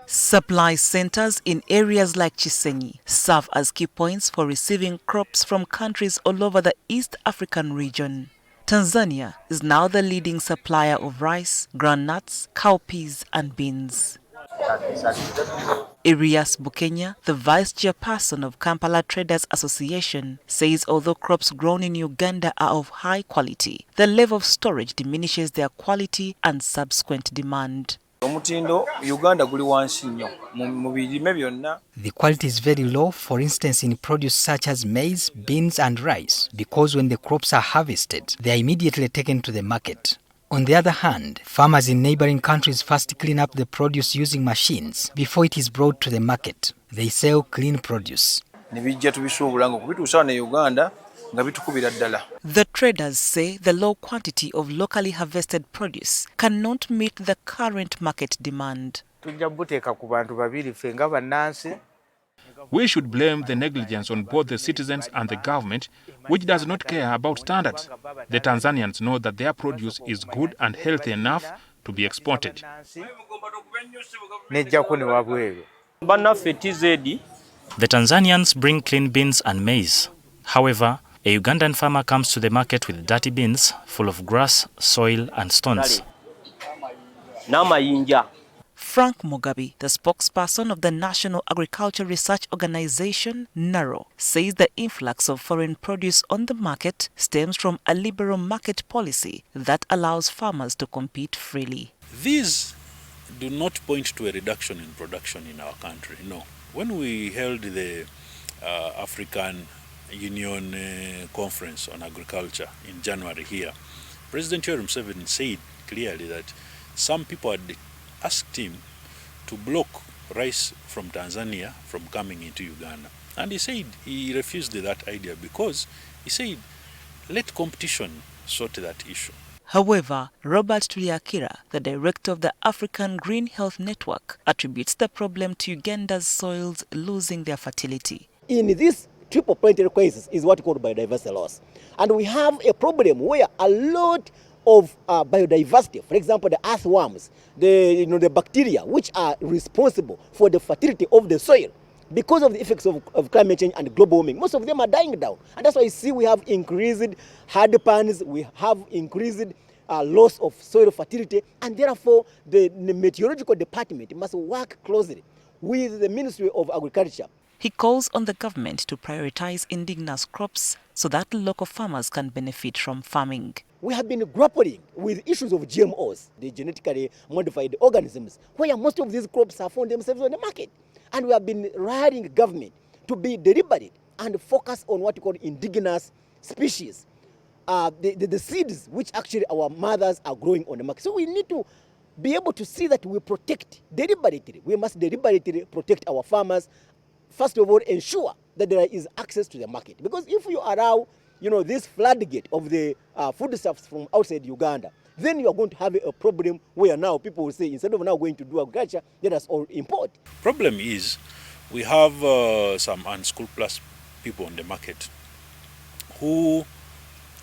Supply centers in areas like Chisenyi serve as key points for receiving crops from countries all over the East African region. Tanzania is now the leading supplier of rice, groundnuts, cowpeas and beans. Erias Bukenya, the vice chairperson of Kampala Traders Association, says although crops grown in Uganda are of high quality, the level of storage diminishes their quality and subsequent demand. The quality is very low, for instance in produce such as maize, beans and rice, because when the crops are harvested, they are immediately taken to the market. On the other hand, farmers in neighboring countries first clean up the produce using machines before it is brought to the market. They sell clean produce. The traders say the low quantity of locally harvested produce cannot meet the current market demand. We should blame the negligence on both the citizens and the government, which does not care about standards. The Tanzanians know that their produce is good and healthy enough to be exported. The Tanzanians bring clean beans and maize. However, a Ugandan farmer comes to the market with dirty bins full of grass, soil and stones. Frank Mugabe, the spokesperson of the National Agriculture Research Organization, NARO, says the influx of foreign produce on the market stems from a liberal market policy that allows farmers to compete freely. These do not point to a reduction in production in our country, no. When we held the African Union Conference on Agriculture in January here, President Yoweri Museveni said clearly that some people had asked him to block rice from Tanzania from coming into Uganda. And he said he refused that idea because he said, let competition sort that issue. However, Robert Tuliakira, the director of the African Green Health Network, attributes the problem to Uganda's soils losing their fertility. In this triple planetary crisis is what called biodiversity loss. And we have a problem where a lot of biodiversity, for example, the earthworms, the bacteria, which are responsible for the fertility of the soil, because of the effects of climate change and global warming, most of them are dying down. And that's why you see we have increased hard pans, we have increased loss of soil fertility, and therefore the meteorological department must work closely with the Ministry of Agriculture. He calls on the government to prioritize indigenous crops so that local farmers can benefit from farming. We have been grappling with issues of GMOs, the genetically modified organisms, where most of these crops have found themselves on the market. And we have been urging government to be deliberate and focus on what we call indigenous species, the seeds which actually our mothers are growing on the market. So we need to be able to see that we protect deliberately. We must deliberately protect our farmers. First of all, ensure that there is access to the market. Because if you allow, this floodgate of the foodstuffs from outside Uganda, then you are going to have a problem where now people will say, instead of now going to do agriculture, let us all import. Problem is, we have some unschooled plus people on the market who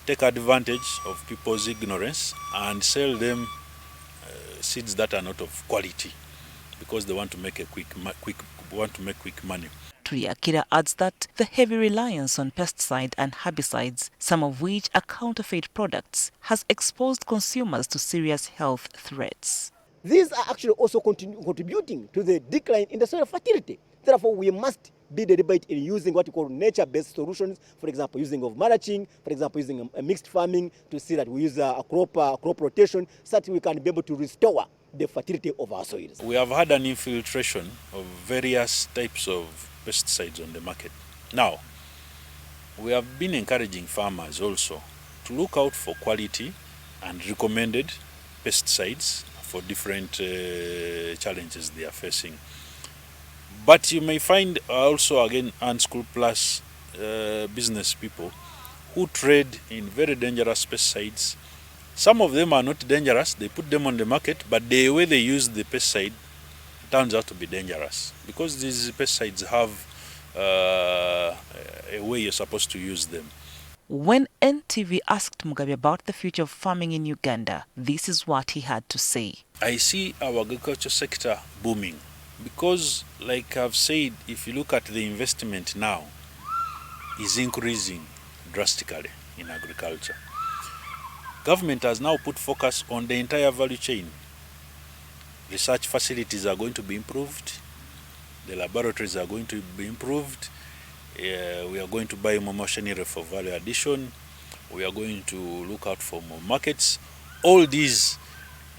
take advantage of people's ignorance and sell them seeds that are not of quality because they want to make quick money. Tuliakira adds that the heavy reliance on pesticide and herbicides, some of which are counterfeit products, has exposed consumers to serious health threats. These are actually also contributing to the decline in the soil fertility. Therefore, we must be deliberate in using what we call nature-based solutions, for example, using of mulching, for example, using a mixed farming to see that we use a crop rotation so that we can be able to restore the fertility of our soils. We have had an infiltration of various types of pesticides on the market. Now, we have been encouraging farmers also to look out for quality and recommended pesticides for different challenges they are facing. But you may find also, again, unschooled plus business people who trade in very dangerous pesticides. Some of them are not dangerous, they put them on the market, but the way they use the pesticide turns out to be dangerous because these pesticides have a way you're supposed to use them. When NTV asked Mugabe about the future of farming in Uganda, this is what he had to say. I see our agriculture sector booming. Because, like I've said, if you look at the investment now, is increasing drastically in agriculture. Government has now put focus on the entire value chain. Research facilities are going to be improved. The laboratories are going to be improved. We are going to buy more machinery for value addition. We are going to look out for more markets. All these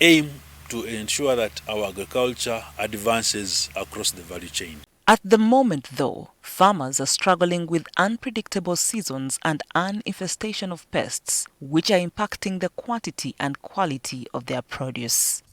aim to ensure that our agriculture advances across the value chain. At the moment, though, farmers are struggling with unpredictable seasons and an infestation of pests, which are impacting the quantity and quality of their produce.